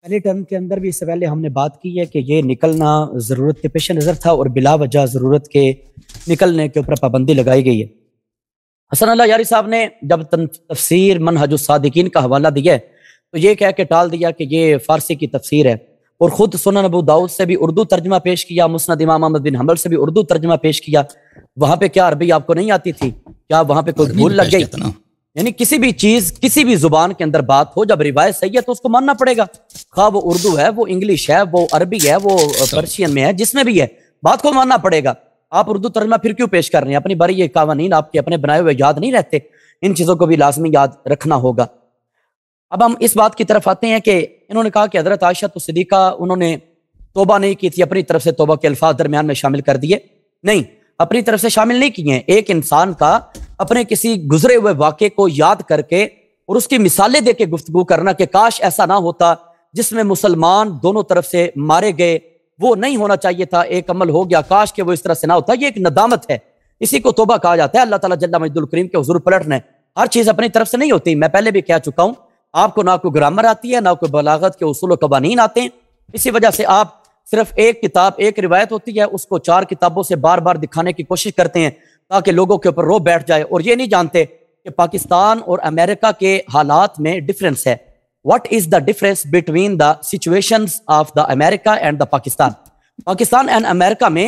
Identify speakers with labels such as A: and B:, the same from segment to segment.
A: پہلے ٹرم کے اندر بھی اس سے پہلے ہم نے بات کی ہے کہ یہ نکلنا ضرورت کے پیش نظر تھا اور بلا وجہ ضرورت کے نکلنے کے اوپر پابندی لگائی گئی ہے۔ حسن اللہ یاری صاحب نے جب تفسیر منہج الصادقین کا حوالہ دیا ہے تو یہ کہہ کے ٹال دیا کہ یہ فارسی کی تفسیر ہے، اور خود سنن ابو داؤد سے بھی اردو ترجمہ پیش کیا، مسند امام احمد بن حنبل سے بھی اردو ترجمہ پیش کیا۔ وہاں پہ کیا عربی آپ کو نہیں آتی تھی؟ کیا وہاں پہ کوئی بھول لگ گئی؟ یعنی کسی بھی چیز کسی بھی زبان کے اندر بات ہو، جب روایت صحیح ہے تو اس کو ماننا پڑے گا، خواہ وہ اردو ہے، وہ انگلش ہے، وہ عربی ہے، وہ پرشین میں ہے، جس میں بھی ہے بات کو ماننا پڑے گا۔ آپ اردو ترجمہ پھر کیوں پیش کر رہے ہیں؟ اپنی باری یہ قوانین آپ کے اپنے بنائے ہوئے یاد نہیں رہتے؟ ان چیزوں کو بھی لازمی یاد رکھنا ہوگا۔ اب ہم اس بات کی طرف آتے ہیں کہ انہوں نے کہا کہ حضرت عائشہ صدیقہ انہوں نے توبہ نہیں کی تھی، اپنی طرف سے توبہ کے الفاظ درمیان میں شامل کر دیے، نہیں، اپنی طرف سے شامل نہیں کیے ہیں۔ ایک انسان کا اپنے کسی گزرے ہوئے واقعے کو یاد کر کے اور اس کی مثالیں دے کے گفتگو کرنا کہ کاش ایسا نہ ہوتا جس میں مسلمان دونوں طرف سے مارے گئے، وہ نہیں ہونا چاہیے تھا، ایک عمل ہو گیا، کاش کہ وہ اس طرح سے نہ ہوتا، یہ ایک ندامت ہے، اسی کو توبہ کہا جاتا ہے۔ اللہ تعالیٰ جل مجد الکریم کے حضور پلٹنا ہے، ہر چیز اپنی طرف سے نہیں ہوتی۔ میں پہلے بھی کہہ چکا ہوں، آپ کو نہ کوئی گرامر آتی ہے، نہ کوئی بلاغت کے اصول و قوانین آتے ہیں، اسی وجہ سے آپ صرف ایک کتاب، ایک روایت ہوتی ہے، اس کو 4 کتابوں سے بار بار دکھانے کی کوشش کرتے ہیں تاکہ لوگوں کے اوپر رو بیٹھ جائے، اور یہ نہیں جانتے کہ پاکستان اور امریکہ کے حالات میں ڈفرنس ہے۔ What is the difference between the situations of the America and the Pakistan? Pakistan and America میں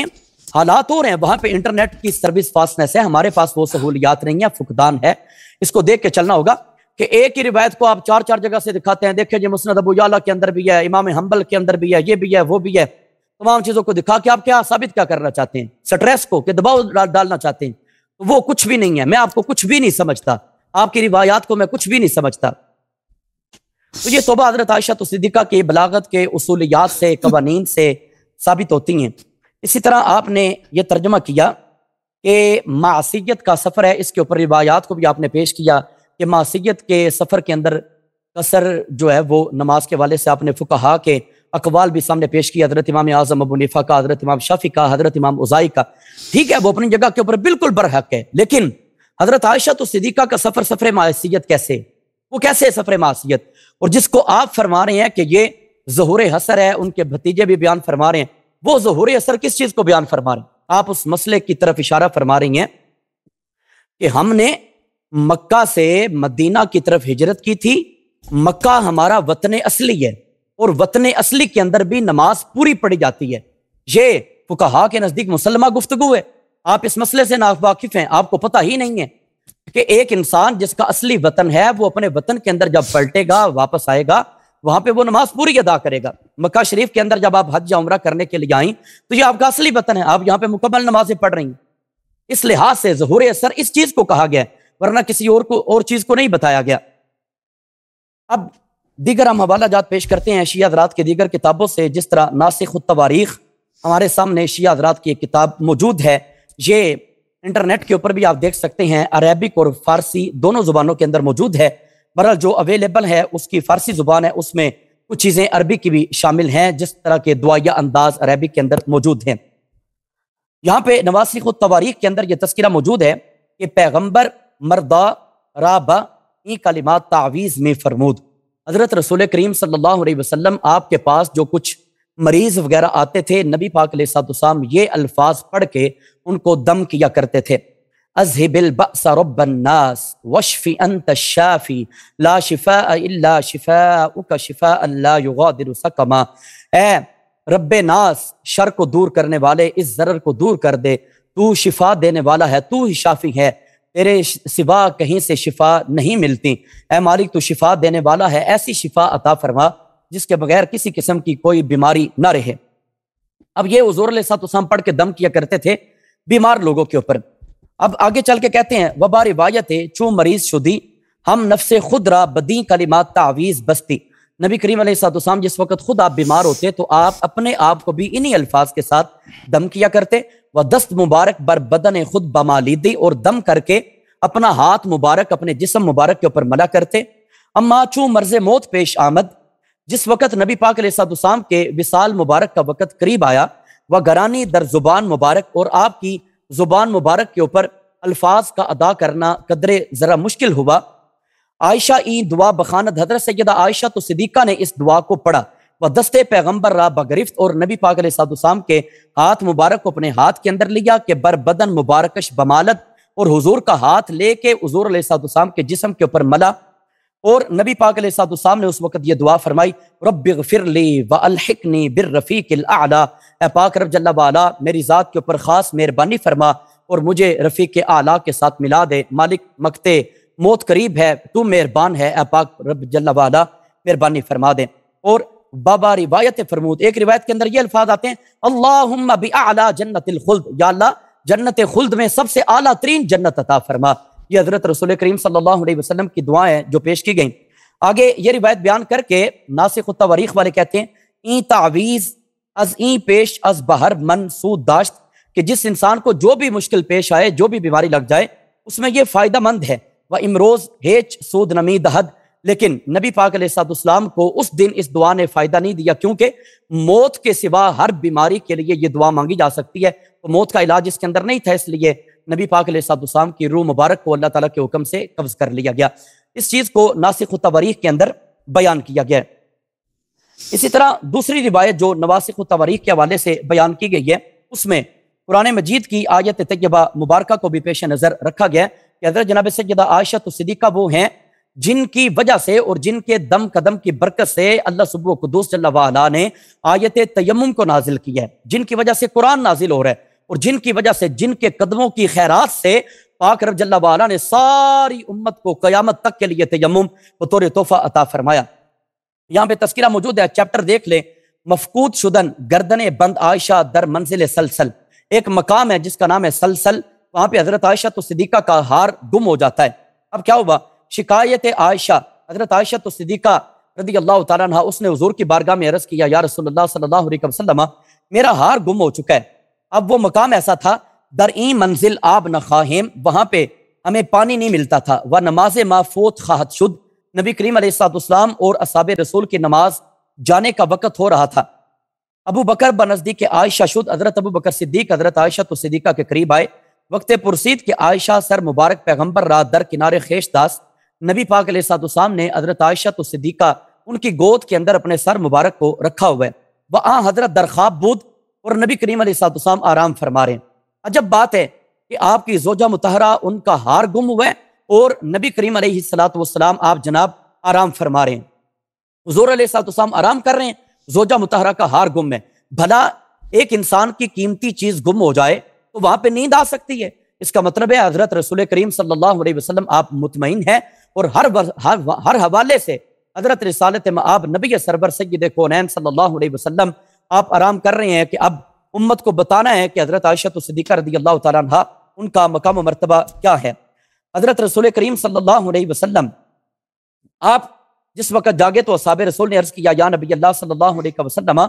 A: حالات ہو رہے ہیں، وہاں پہ انٹرنیٹ کی سروس فاسٹنس ہے، ہمارے پاس وہ سہولیات نہیں ہیں، فقدان ہے۔ اس کو دیکھ کے چلنا ہوگا کہ ایک ہی روایت کو آپ 4 جگہ سے دکھاتے ہیں، دیکھیں جی مسند ابو یعلا کے اندر بھی ہے، امام حنبل کے اندر بھی ہے، یہ بھی ہے، وہ بھی ہے، تمام چیزوں کو دکھا کے آپ کیا ثابت کیا کرنا چاہتے ہیں؟ سٹریس کو کہ دباؤ ڈالنا چاہتے ہیں؟ وہ کچھ بھی نہیں ہے، میں آپ کو کچھ بھی نہیں سمجھتا، آپ کی روایات کو میں کچھ بھی نہیں سمجھتا۔ تو یہ توبہ حضرت عائشہ صدیقہ کے بلاغت کے اصولیات سے، قوانین سے ثابت ہوتی ہیں۔ اسی طرح آپ نے یہ ترجمہ کیا کہ معصیت کا سفر ہے، اس کے اوپر روایات کو بھی آپ نے پیش کیا کہ معصیت کے سفر کے اندر قصر جو ہے وہ نماز کے والے سے آپ نے فقہا کے اقوال بھی سامنے پیش کیا، حضرت امام اعظم ابو حنیفہ کا، حضرت امام شافعی کا، حضرت امام اوزاعی کا، ٹھیک ہے، وہ اپنی جگہ کے اوپر بالکل برحق ہے، لیکن حضرت عائشہ صدیقہ کا سفر معصیت کیسے؟ وہ کیسے سفر معصیت؟ اور جس کو آپ فرما رہے ہیں کہ یہ ظہور حسر ہے، ان کے بھتیجے بھی بیان فرما رہے ہیں، وہ ظہور حسر کس چیز کو بیان فرما رہے ہیں؟ آپ اس مسئلے کی طرف اشارہ فرما رہی ہیں کہ ہم نے مکہ سے مدینہ کی طرف ہجرت کی تھی، مکہ ہمارا وطن اصلی ہے، اور وطن اصلی کے اندر بھی نماز پوری پڑھی جاتی ہے۔ یہ فقہا کے نزدیک مسلمہ گفتگو ہے، آپ اس مسئلے سے ناواقف ہیں، آپ کو پتہ ہی نہیں ہے کہ ایک انسان جس کا اصلی وطن ہے وہ اپنے وطن کے اندر جب پلٹے گا، واپس آئے گا، وہاں پہ وہ نماز پوری ادا کرے گا۔ مکہ شریف کے اندر جب آپ حج یا عمرہ کرنے کے لیے آئیں تو یہ آپ کا اصلی وطن ہے، آپ یہاں پہ مکمل نمازیں پڑھ رہی ہیں، اس لحاظ سے ظہور اثر اس چیز کو کہا گیا ہے، ورنہ کسی اور چیز کو نہیں بتایا گیا۔ اب دیگر ہم حوالہ جات پیش کرتے ہیں شیعہ حضرات کے دیگر کتابوں سے، جس طرح ناسخ التواریخ ہمارے سامنے شیعہ حضرات کی ایک کتاب موجود ہے، یہ انٹرنیٹ کے اوپر بھی آپ دیکھ سکتے ہیں، عربک اور فارسی دونوں زبانوں کے اندر موجود ہے۔ بہرحال جو اویلیبل ہے اس کی فارسی زبان ہے، اس میں کچھ چیزیں عربی کی بھی شامل ہیں، جس طرح کے دعائیہ انداز عربک کے اندر موجود ہیں۔ یہاں پہ نواسخ التواریخ کے اندر یہ تذکرہ موجود ہے کہ پیغمبر مردا رابا این کلمات تعویذ میں فرمود، حضرت رسول کریم صلی اللہ علیہ وسلم آپ کے پاس جو کچھ مریض وغیرہ آتے تھے، نبی پاک علیہ السلام یہ الفاظ پڑھ کے ان کو دم کیا کرتے تھے، اذهب البأس رب الناس واشف انت الشافی لا شفاء الا شفاؤک شفاء لا یغادر سقما، اے رب ناس شر کو دور کرنے والے، اس ضرر کو دور کر دے، تو شفا دینے والا ہے، تو ہی شافی ہے، تیرے سوا کہیں سے شفا نہیں ملتی، اے مالک تو شفا دینے والا ہے، ایسی شفا عطا فرما جس کے بغیر کسی قسم کی کوئی بیماری نہ رہے۔ اب یہ حضور علیہ السلام پڑھ کے دم کیا کرتے تھے بیمار لوگوں کے اوپر۔ اب آگے چل کے کہتے ہیں وبا روایت چوں مریض شدی ہم نفس خود را بدی کلمات تعویذ بستی، نبی کریم علیہ السلام جس وقت خود آپ بیمار ہوتے تو آپ اپنے آپ کو بھی انہی الفاظ کے ساتھ دم کیا کرتے، وہ دست مبارک بر بدن خود بمالیدی، اور دم کر کے اپنا ہاتھ مبارک اپنے جسم مبارک کے اوپر ملا کرتے۔ اما چوں مرض موت پیش آمد، جس وقت نبی پاک علیہ السلام کے وصال مبارک کا وقت قریب آیا، وہ گرانی در زبان مبارک، اور آپ کی زبان مبارک کے اوپر الفاظ کا ادا کرنا قدرے ذرا مشکل ہوا، عائشہ این دعا بخاند، حضرت سیدہ عائشہ صدیقہ نے اس دعا کو پڑھا وہ دستے پیغمبر را بگرفت اور نبی پاک علیہ السلام کے ہاتھ مبارک کو اپنے ہاتھ کے اندر لیا کہ بر بدن مبارکش بمالت، اور حضور کا ہاتھ لے کے حضور علیہ السلام کے جسم کے اوپر ملا، اور نبی پاک علیہ السلام نے اس وقت یہ دعا فرمائی، رب اغفر لی والحقنی بالرفیق الاعلی، اے پاک رب جل وعلا میری ذات کے اوپر خاص مہربانی فرما اور مجھے رفیق اعلیٰ کے ساتھ ملا دے، مالک مقتے موت قریب ہے، تو مہربان ہے، اے پاک رب جل وعلا مہربانی فرما دے۔ اور بابا روایت فرمود، ایک روایت کے اندر یہ الفاظ آتے ہیں، اللہم باعلی جنت الخلد، یا اللہ جنت خلد میں سب سے اعلیٰ ترین جنت عطا فرما۔ یہ حضرت رسول کریم صلی اللہ علیہ وسلم کی دعائیں ہیں جو پیش کی گئیں۔ آگے یہ روایت بیان کر کے ناسخ التواریخ والے کہتے ہیں، این تعویز از این پیش از بہر من سود داشت، کہ جس انسان کو جو بھی مشکل پیش آئے، جو بھی بیماری لگ جائے، اس میں یہ فائدہ مند ہے، وہ امروز ہیچ سود نمی دہد، لیکن نبی پاک علیہ السلام کو اس دن اس دعا نے فائدہ نہیں دیا، کیونکہ موت کے سوا ہر بیماری کے لیے یہ دعا مانگی جا سکتی ہے، تو موت کا علاج اس کے اندر نہیں تھا، اس لیے نبی پاک علیہ السلام کی روح مبارک کو اللہ تعالیٰ کے حکم سے قبض کر لیا گیا۔ اس چیز کو ناسخ التواریخ کے اندر بیان کیا گیا ہے۔ اسی طرح دوسری روایت جو نواسخ التواریخ کے حوالے سے بیان کی گئی ہے، اس میں قرآن مجید کی آیت طیبہ مبارکہ کو بھی پیش نظر رکھا گیا ہے کہ حضرت جناب سیدہ عائشہ صدیقہ وہ ہیں جن کی وجہ سے اور جن کے دم قدم کی برکت سے اللہ سبحانہ قدوس جل وعلا نے آیت تیمم کو نازل کیا ہے، جن کی وجہ سے قرآن نازل ہو رہا ہے، اور جن کی وجہ سے جن کے قدموں کی خیرات سے پاک رب جل وعلا نے ساری امت کو قیامت تک کے لیے تیمم بطور تحفہ عطا فرمایا۔ یہاں پہ تذکرہ موجود ہے، چیپٹر دیکھ لیں، مفقود شدن گردن بند عائشہ در منزل سلسل، ایک مقام ہے جس کا نام ہے سلسل، وہاں پہ حضرت عائشہ صدیقہ کا ہار گم ہو جاتا ہے۔ اب کیا ہوا؟ شکایت عائشہ، حضرت عائشہ صدیقہ رضی اللہ تعالیٰ عنہ، اس نے حضور کی بارگاہ میں عرض کیا، یا رسول اللہ صلی اللہ علیہ وسلم میرا ہار گم ہو چکا ہے۔ اب وہ مقام ایسا تھا، در این منزل آب نخواہیم، وہاں پہ ہمیں پانی نہیں ملتا تھا، وہ نماز ما فوت خواہد شد، نبی کریم علیہ السلام اور اصحاب رسول کی نماز جانے کا وقت ہو رہا تھا۔ ابو بکر بنزدیک عائشہ شد، حضرت ابو بکر صدیق حضرت عائشہ صدیقہ کے قریب آئے، وقت پرسید کہ عائشہ سر مبارک پیغمبر را در کنارے خیش داس، نبی پاک علیہ السلام نے حضرت عائشہ صدیقہ ان کی گود کے اندر اپنے سر مبارک کو رکھا ہوا ہے، وہاں حضرت در خواب بود اور نبی کریم علیہ السلام آرام فرما رہے ہیں۔ عجب بات ہے کہ آپ کی زوجہ مطہرہ ان کا ہار گم ہوا ہے اور نبی کریم علیہ السلام آپ جناب آرام فرما رہے ہیں، حضور علیہ السلام آرام کر رہے ہیں، زوجہ مطہرہ کا ہار گم ہے۔ بھلا ایک انسان کی قیمتی چیز گم ہو جائے تو وہاں پہ نیند آ سکتی ہے، اس کا مطلب ہے حضرت رسول کریم صلی اللہ علیہ وسلم آپ مطمئن ہیں، اور ہر حوالے سے حضرت رسالت مآب نبی سرور سید کونین صلی اللہ علیہ وسلم آپ آرام کر رہے ہیں کہ اب امت کو بتانا ہے کہ حضرت عائشہ صدیقہ رضی اللہ تعالیٰ عنہ ان کا مقام و مرتبہ کیا ہے۔ حضرت رسول کریم صلی اللہ علیہ وسلم آپ جس وقت جاگے تو اصحاب رسول نے عرض کیا، یا نبی اللہ صلی اللہ علیہ وسلم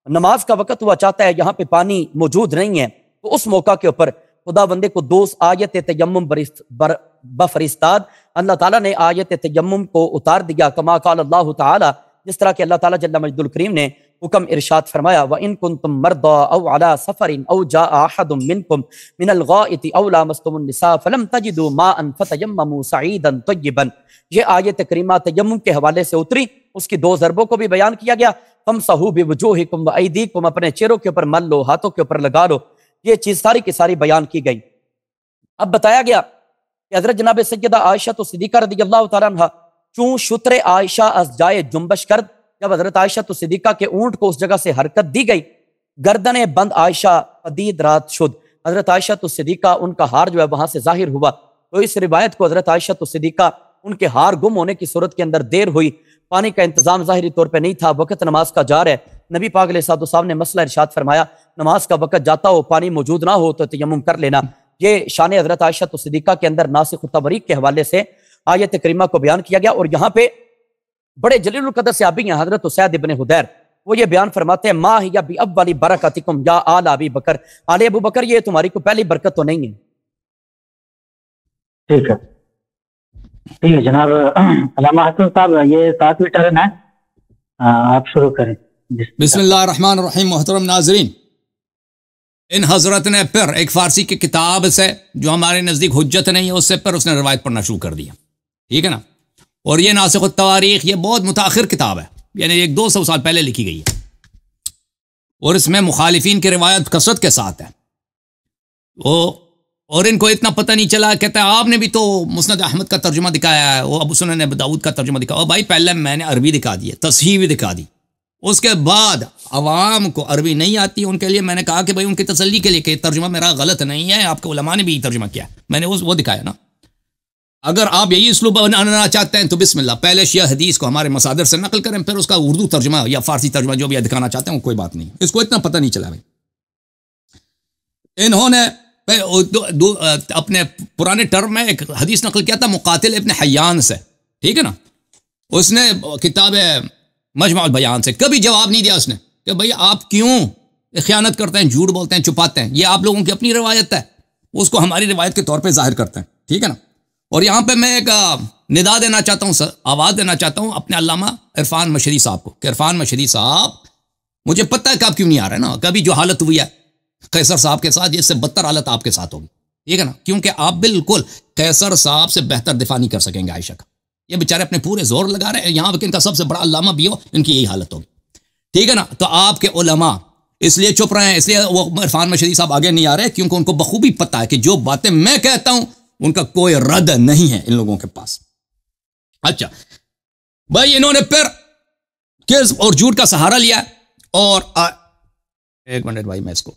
A: نماز کا وقت ہوا چاہتا ہے، یہاں پہ پانی موجود نہیں ہے، تو اس موقع کے اوپر خدا بندے کو دوست آیت تیمم بفرستاد، اللہ تعالیٰ نے آیت تیمم کو اتار دیا، کما قال اللہ تعالیٰ، جس طرح کہ اللہ تعالیٰ جل مجد الکریم نے حکم ارشاد فرمایا، وَإِن كُنتُم مَرْضَىٰ أَوْ عَلَىٰ سَفَرٍ أَوْ جَاءَ أَحَدٌ مِّنكُم مِّنَ الْغَائِطِ أَوْ لَامَسْتُمُ النِّسَاءَ فَلَمْ تَجِدُوا مَاءً فَتَيَمَّمُوا صَعِيدًا طَيِّبًا۔ یہ آیت کریمہ تیمم کے حوالے سے اتری، اس کی دو ضربوں کو بھی بیان کیا گیا، فَامْسَحُوا بِوُجُوهِكُمْ وَأَيْدِيكُمْ، اپنے چہروں کے اوپر مل لو، ہاتھوں کے اوپر لگا لو، یہ چیز ساری کی ساری بیان کی گئی۔ اب بتایا گیا کہ حضرت جناب سیدہ عائشہ صدیقہ رضی اللہ تعالیٰ عنہ چون شتر عائشہ از جائے جنبش کرد، جب حضرت عائشہ صدیقہ کے اونٹ کو اس جگہ سے حرکت دی گئی، گردن بند عائشہ پدید رات شد، حضرت عائشہ صدیقہ ان کا ہار جو ہے وہاں سے ظاہر ہوا، تو اس روایت کو حضرت عائشہ صدیقہ ان کے ہار گم ہونے کی صورت کے اندر دیر ہوئی، پانی کا انتظام ظاہری طور پہ نہیں تھا، وقت نماز کا جار ہے، نبی پاک علیہ السلام نے مسئلہ ارشاد فرمایا، نماز کا وقت جاتا ہو، پانی موجود نہ ہو تو تیمم کر لینا۔ یہ شان حضرت عائشہ صدیقہ کے اندر ناسخ التواریخ کے حوالے سے آیت کریمہ کو بیان کیا گیا، اور یہاں پہ بڑے جلیل القدر صحابی ہیں حضرت اسید ابن حدیر، وہ یہ بیان فرماتے ہیں، ما ہی بی اولی برکاتکم یا آل ابی بکر، آل ابو بکر یہ تمہاری کو پہلی برکت تو نہیں ہے۔
B: ٹھیک ہے ٹھیک ہے جناب علامہ حسن صاحب، یہ 7ویں ٹرن ہے، آپ شروع کریں۔
C: بسم اللہ الرحمن الرحیم۔ محترم ناظرین، ان حضرت نے پھر ایک فارسی کی کتاب سے جو ہمارے نزدیک حجت نہیں ہے اس سے پھر اس نے روایت پڑھنا شروع کر دیا، ٹھیک ہے نا، اور یہ ناسخ التواریخ یہ بہت متاخر کتاب ہے، یعنی 100-200 سال پہلے لکھی گئی ہے، اور اس میں مخالفین کی روایت کثرت کے ساتھ ہے. اور ان کو اتنا پتہ نہیں چلا. کہتا ہے آپ نے بھی تو مسند احمد کا ترجمہ دکھایا ہے، وہ ابو سنن ابو داؤد کا ترجمہ دکھایا. اور بھائی پہلے میں نے عربی دکھا دی ہے، تصحیح بھی دکھا دی. اس کے بعد عوام کو عربی نہیں آتی، ان کے لیے میں نے کہا کہ بھائی ان کی تسلی کے لیے کہ ترجمہ میرا غلط نہیں ہے، آپ کے علماء نے بھی ترجمہ کیا، میں نے وہ دکھایا نا. اگر آپ یہی اسلوب بنانا چاہتے ہیں تو بسم اللہ، پہلے شیعہ حدیث کو ہمارے مصادر سے نقل کریں، پھر اس کا اردو ترجمہ یا فارسی ترجمہ جو بھی دکھانا چاہتے ہیں، کوئی بات نہیں. اس کو اتنا پتہ نہیں چلا بھائی. انہوں نے اپنے پرانے ٹرم میں ایک حدیث نقل کیا تھا مقاتل ابن حیان سے، ٹھیک ہے نا. اس نے کتاب مجمع البیان سے کبھی جواب نہیں دیا اس نے کہ بھئی آپ کیوں خیانت کرتے ہیں، جھوٹ بولتے ہیں، چھپاتے ہیں. یہ آپ لوگوں کی اپنی روایت ہے، اس کو ہماری روایت کے طور پہ ظاہر کرتے ہیں، ٹھیک ہے نا. اور یہاں پہ میں ایک ندا دینا چاہتا ہوں، آواز دینا چاہتا ہوں اپنے علامہ عرفان مشری صاحب کو کہ عرفان مشری صاحب، مجھے پتہ ہے کہ آپ کیوں نہیں آ رہے نا. کبھی جو حالت ہوئی ہے قیصر صاحب کے ساتھ، اس سے بدتر حالت آپ کے ساتھ ہوگی، ٹھیک ہے نا. کیونکہ آپ بالکل قیصر صاحب سے بہتر دفاع نہیں کر سکیں گے عائشہ کا. یہ بیچارے اپنے پورے زور لگا رہے ہیں، یہاں پہ ان کا سب سے بڑا علامہ بھی ہو، ان کی یہی حالت ہوگی، ٹھیک ہے نا. تو آپ کے علماء اس لیے چپ رہے ہیں، اس لیے وہ عرفان مشری صاحب آگے نہیں آ رہے کیونکہ ان کو بخوبی پتہ ہے کہ جو باتیں میں کہتا ہوں ان کا کوئی رد نہیں ہے ان لوگوں کے پاس. اچھا بھائی، انہوں نے پھر کذب اور جھوٹ کا سہارا لیا اور ایک منٹ بھائی میں اس کو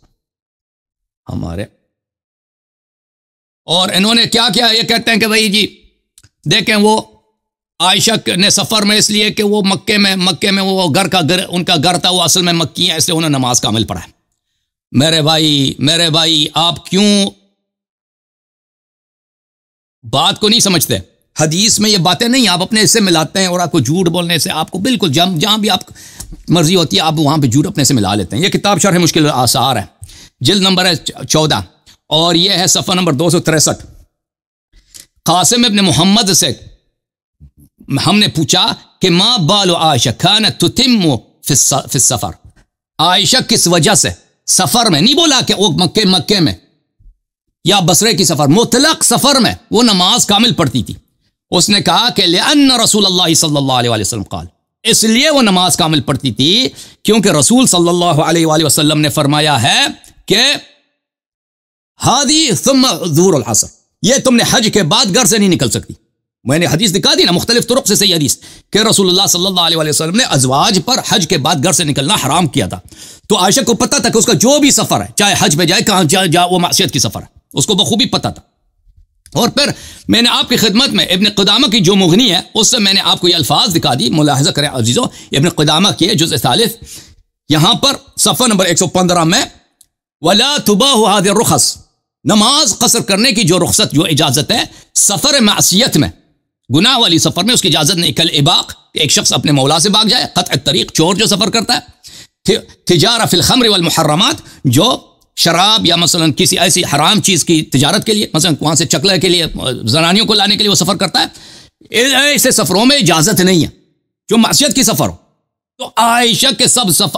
C: ہمارے، اور انہوں نے کیا کیا، یہ کہتے ہیں کہ بھائی جی دیکھیں وہ عائشہ نے سفر میں، اس لیے کہ وہ مکے میں وہ ان کا گھر تھا، وہ اصل میں مکی ہے، اس لیے انہوں نے نماز کامل پڑھا ہے. میرے بھائی آپ کیوں بات کو نہیں سمجھتے؟ حدیث میں یہ باتیں نہیں، آپ اپنے سے ملاتے ہیں، اور آپ کو جھوٹ بولنے سے آپ کو بالکل جہاں بھی آپ مرضی ہوتی ہے آپ وہاں پہ جھوٹ اپنے سے ملا لیتے ہیں. یہ کتاب شرح مشکل آثار ہے، جلد نمبر ہے 14، اور یہ ہے صفحہ نمبر 263. قاسم ابن محمد سے ہم نے پوچھا کہ ما بال عائشہ کانت تتم فی السفر، عائشہ کس وجہ سے سفر میں، نہیں بولا کہ وہ مکے میں یا بصرے کی سفر، مطلق سفر میں وہ نماز کامل پڑھتی تھی. اس نے کہا کہ لأن رسول اللہ صلی اللہ علیہ وسلم قال، اس لیے وہ نماز کامل پڑھتی تھی کیونکہ رسول صلی اللہ علیہ وآلہ وسلم نے فرمایا ہے کہ ہادی ثم ظہور العصر، یہ تم نے حج کے بعد گھر سے نہیں نکل سکتی. میں نے حدیث دکھا دی نا مختلف طرق سے صحیح حدیث کہ رسول اللہ صلی اللہ علیہ وسلم نے ازواج پر حج کے بعد گھر سے نکلنا حرام کیا تھا. تو عائشہ کو پتہ تھا کہ اس کا جو بھی سفر ہے، چاہے حج پہ جائے، کہاں جائے، وہ معصیت کی سفر ہے، اس کو بخوبی پتہ تھا. اور پھر میں نے آپ کی خدمت میں ابن قدامہ کی جو مغنی ہے اس سے میں نے آپ کو یہ الفاظ دکھا دی، ملاحظہ کریں عزیزو. ابن قدامہ کی ہے جزء ثالث، یہاں پر صفحہ نمبر 115 میں ولا تباح هذه الرخص، نماز قصر کرنے کی جو رخصت، جو اجازت ہے سفر معصیت میں، گناہ والی سفر میں اس کی اجازت نہیں. کل اباق، ایک شخص اپنے مولا سے بھاگ جائے، قطع الطریق، چور جو سفر کرتا ہے، تجارہ فی الخمر والمحرمات، جو شراب یا مثلا کسی ایسی حرام چیز کی تجارت کے لیے، مثلا وہاں سے چکلے کے لیے، زنانیوں کو لانے کے لیے وہ سفر کرتا ہے، ایسے سفروں میں اجازت نہیں ہے جو معصیت کی سفر ہو. تو عائشہ کے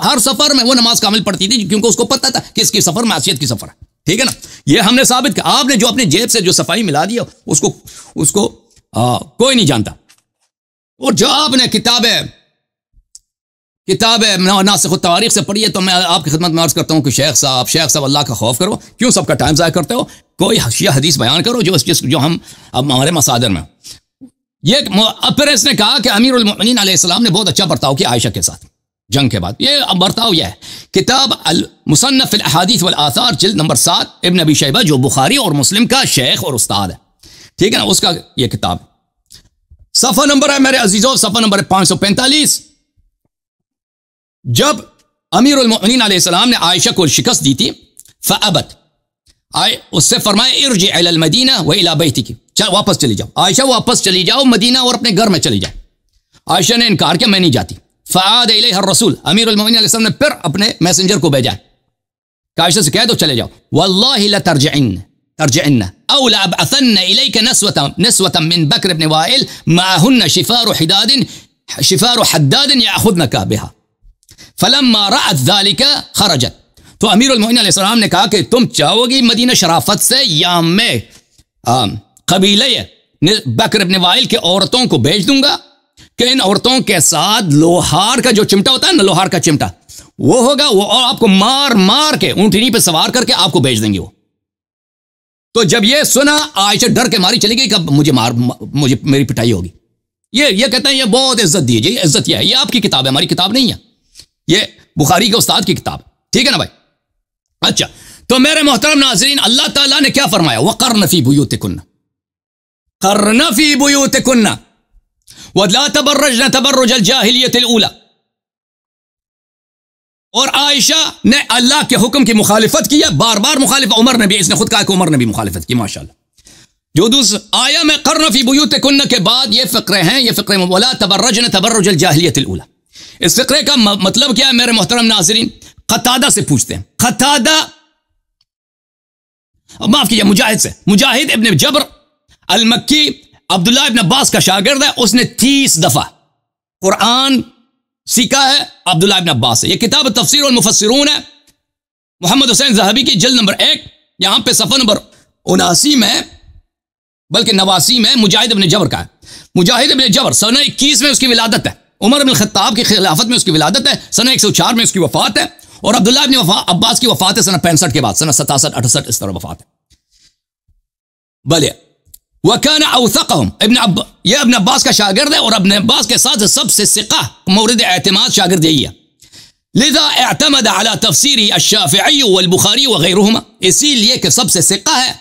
C: ہر سفر میں وہ نماز کامل پڑھتی تھی کیونکہ اس کو پتہ تھا کہ اس کی سفر معصیت کی سفر ہے، ٹھیک ہے نا. یہ ہم نے ثابت کیا. آپ نے جو اپنے جیب سے جو صفائی ملا دیا اس کو کوئی نہیں جانتا. اور جو آپ نے کتاب ناسخ التواریخ سے پڑھی ہے، تو میں آپ کی خدمت میں عرض کرتا ہوں کہ شیخ صاحب اللہ کا خوف کرو، کیوں سب کا ٹائم ضائع کرتے ہو؟ کوئی شیعہ حدیث بیان کرو جو ہم اب ہمارے مصادر میں. یہ پھر اس نے کہا کہ امیر المؤمنین علیہ السلام نے بہت اچھا برتاؤ کیا عائشہ کے ساتھ جنگ کے بعد. یہ برتاؤ یہ ہے، کتاب المصنف فی الاحادیث والآثار جلد نمبر 7، ابن ابی شیبہ جو بخاری اور مسلم کا شیخ اور استاد ہے، ٹھیک ہے نا، اس کا یہ کتاب. صفحہ نمبر ہے میرے عزیزوں، صفحہ نمبر 545. جب امیر المؤمنین علیہ السلام نے عائشہ کو شکست دی تھی، فابت، اس سے فرمائے ارجع الی المدینہ و الی بیتک، واپس چلی جاؤ عائشہ، واپس چلی جاؤ مدینہ اور اپنے گھر میں چلی جائے. عائشہ نے انکار کیا، میں نہیں جاتی. فعاد الیہ الرسول، امیر المؤمنین علیہ السلام نے پھر اپنے میسنجر کو بھیجا کہ عائشہ سے کہہ دو چلے جاؤ. واللہ لترجعن او لابعثن الیک نسوة من بکر بن وائل معهن شفار حداد یاخذنک بها فلما رأت ذلك خرجت. تو امیر المؤمنین علیہ السلام نے کہا کہ تم چاہو گی مدینہ شرافت سے، یا میں قبیلے بکر بن وائل کے عورتوں کو بھیج دوں گا کہ ان عورتوں کے ساتھ لوہار کا جو چمٹا ہوتا ہے نا، لوہار کا چمٹا وہ ہوگا، وہ اور آپ کو مار مار کے اونٹنی پہ سوار کر کے آپ کو بھیج دیں گے وہ۔ تو جب یہ سنا عائشہ ڈر کے ماری چلی گئی کہ مجھے میری پٹائی ہوگی۔ یہ کہتے ہیں یہ بہت عزت دیجیے، یہ عزت یہ ہے، یہ آپ کی کتاب ہے، ہماری کتاب نہیں ہے، یہ بخاری کے استاد کی کتاب، ٹھیک ہے نا بھائی؟ اچھا، تو میرے محترم ناظرین، اللہ تعالیٰ نے کیا فرمایا؟ وَقَرْنَ فِي بُيُوتِكُنَّ، قَرْنَ فِي بُيُوتِكُنَّ وَلَا تَبَرَّجْنَ تَبَرُّجَ الْجَاهِلِيَّةِ الْأُولَى۔ اور عائشہ نے اللہ کے حکم کی مخالفت کی ہے، بار بار مخالفت، عمر نے بھی، اس نے خود کہا کہ عمر نے بھی مخالفت کی، ماشاءاللہ۔ جو دوسرا آیا میں قرن فی بیوتکن کے بعد یہ فقرے ہیں، یہ فقرے ولا تبرجن تبرج الجاہلیت الاولى۔ اس فقرے کا مطلب کیا ہے میرے محترم ناظرین؟ قتادہ سے پوچھتے ہیں، قتادہ معاف کیجیے مجاہد سے، مجاہد ابن جبر المکی عبداللہ ابن عباس کا شاگرد ہے، اس نے 30 دفعہ قرآن سیکھا ہے عبداللہ ابن عباس سے۔ یہ کتاب تفسیر والمفسرون ہے، محمد حسین ذہبی کی جلد نمبر 1، یہاں پہ صفحہ نمبر 79 میں بلکہ 89 میں مجاہد ابن جبر کا ہے۔ مجاہد ابن جبر سنہ 21 میں اس کی ولادت ہے، عمر بن الخطاب کی خلافت میں اس کی ولادت ہے، سنہ 104 میں اس کی وفات ہے، اور عبداللہ ابن عباس کی وفات ہے سنہ 65 کے بعد، سنہ 67 68 اس طرح وفات ہے۔ بلے وَكَانَ أَوْثَقَهُمْ، یہ ابن عباس کا شاگرد ہے، اور ابن عباس کے ساتھ سب سے ثقہ مورد اعتماد شاگرد یہی ہے۔ لذا اعتمد على تفسیری الشافعی والبخاری وغیرہما، اسی لیے کہ سب سے ثقہ ہے،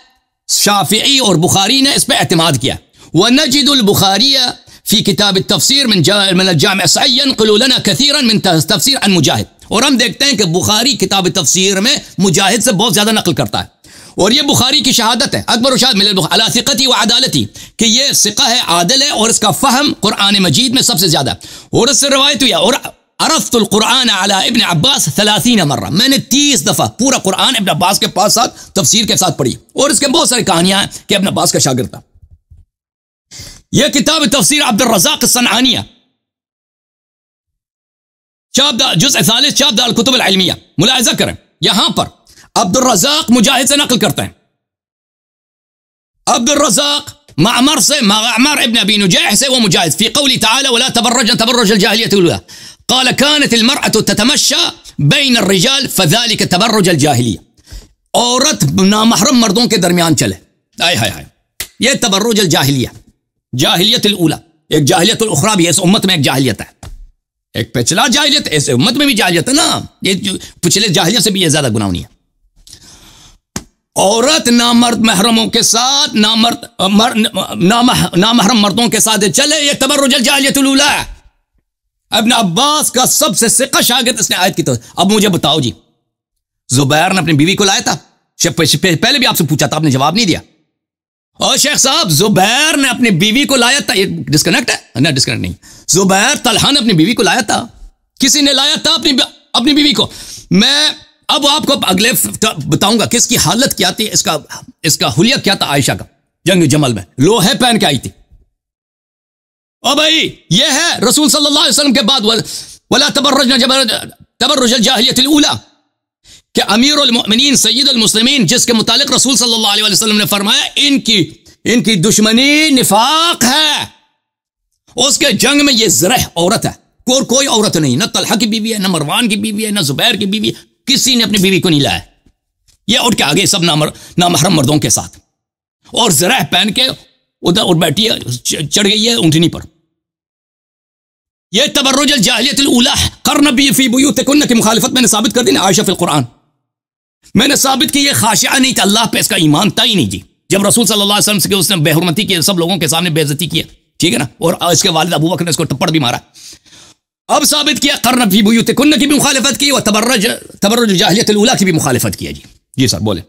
C: شافعی اور بخاری نے اس پہ اعتماد کیا۔ وَنَجِدُ الْبُخَارِيَ فی کتاب التفسیر من الجامع الصحیح ينقل لنا كثيرا من تفسیر عن مجاہد، اور ہم دیکھتے ہیں کہ بخاری کتاب تفسیر میں مجاہد سے بہت زیادہ نقل کرتا ہے، اور یہ بخاری کی شہادت ہے، اکبر و شاہد من علی ثقتی و عدالتی، کہ یہ ثقہ ہے، عادل ہے، اور اس کا فہم قرآن مجید میں سب سے زیادہ، اور اس سے روایت ہوئی ہے، اور عرفت القرآن علی ابن عباس 30 مرہ، میں نے 30 دفعہ پورا قرآن ابن عباس کے پاس ساتھ تفسیر کے ساتھ پڑھی، اور اس کے بہت ساری کہانیاں ہیں کہ ابن عباس کا شاگرد تھا۔ یہ کتاب تفسیر عبد الرزاق الصنعانی، جزء ثالث، چاپ دار الکتب العلمیہ، ملاحظہ کریں یہاں پر عبد الرزاق مجاہد سے نقل کرتے ہیں، عبد الرزاق معمر سے، معمر ابن ابی نجیح سے، وہ مجاہد فی قولی تعالی ولا تبرجن تبرج الجاہلیۃ الاولى قال كانت المرأة تتمشى بين الرجال فذلك تبرج الجاہلیہ، عورت نامحرم مردوں کے درمیان چلے، آئے ہائے ہائے، یہ تبرج الجاہلیہ، جاہلیت الاولى، ایک جاہلیت الاخرى بھی، اس امت میں ایک جاہلیت ہے، ایک پچھلا جاہلیت، اس امت میں بھی جاہلیت ہے نا، یہ پچھلے جاہلیت سے بھی یہ زیادہ گناہ نہیں ہے۔ عورت نامرد محرموں کے ساتھ، نامحرم مردوں کے ساتھ چلے، یہ تبرج الجاہلیت الاولى۔ ابن عباس کا سب سے ثقہ شاگرد اس نے آیت کی طرف۔ اب مجھے بتاؤ جی، زبیر نے اپنی بیوی کو لایا تھا، پہلے بھی آپ سے پوچھا تھا، آپ نے جواب نہیں دیا۔ اور شیخ صاحب، زبیر نے اپنی بیوی کو لایا تھا، یہ ڈسکنیکٹ ہے نا؟ ڈسکنیکٹ نہیں، زبیر طلحہ نے اپنی بیوی کو لایا تھا، کسی نے لایا تھا اپنی بیوی کو۔ میں اب آپ کو اگلے بتاؤں گا کہ اس کی حالت کیا تھی، اس کا حلیہ کیا تھا عائشہ کا جنگ جمل میں، لوہے پہن کے آئی تھی۔ او بھائی، یہ ہے رسول صلی اللہ علیہ وسلم کے بعد ولا تبرجن تبرج الجاہلیۃ الاولى، کہ امیر المؤمنین سید المسلمین، جس کے متعلق رسول صلی اللہ علیہ وسلم نے فرمایا ان کی دشمنی نفاق ہے، اس کے جنگ میں یہ زرہ عورت ہے، کوئی عورت نہیں، نہ طلحہ کی بیوی ہے، نہ مروان کی بیوی ہے، نہ زبیر کی بیوی ہے، کسی نے اپنی بیوی کو نہیں لایا، یہ اٹھ کے آگے سب نامحرم مردوں کے ساتھ، اور زرہ پہن کے ادھر اور بیٹھی ہے، چڑھ گئی ہے اونٹنی پر۔ یہ تبرج الجاہلیت الاولى قرن فی بیوتکن کی مخالفت میں نے ثابت کر دی نا، عائشہ فی القرآن میں نے ثابت کی، یہ خاشعہ نہیں تھا، اللہ پہ اس کا ایمان تھا ہی نہیں جی۔ جب رسول صلی اللہ علیہ وسلم سے اس نے بے حرمتی کی، سب لوگوں کے سامنے بے عزتی کی، ٹھیک ہے نا، اور اس کے والد ابو بکر نے اس کو ٹپڑ بھی مارا۔ اب ثابت کیا قرن فی بیوتکن کی بھی مخالفت کی، اور تبرج الجاہلیت الاولى کی بھی مخالفت کی ہے جی۔ جی سر بولے۔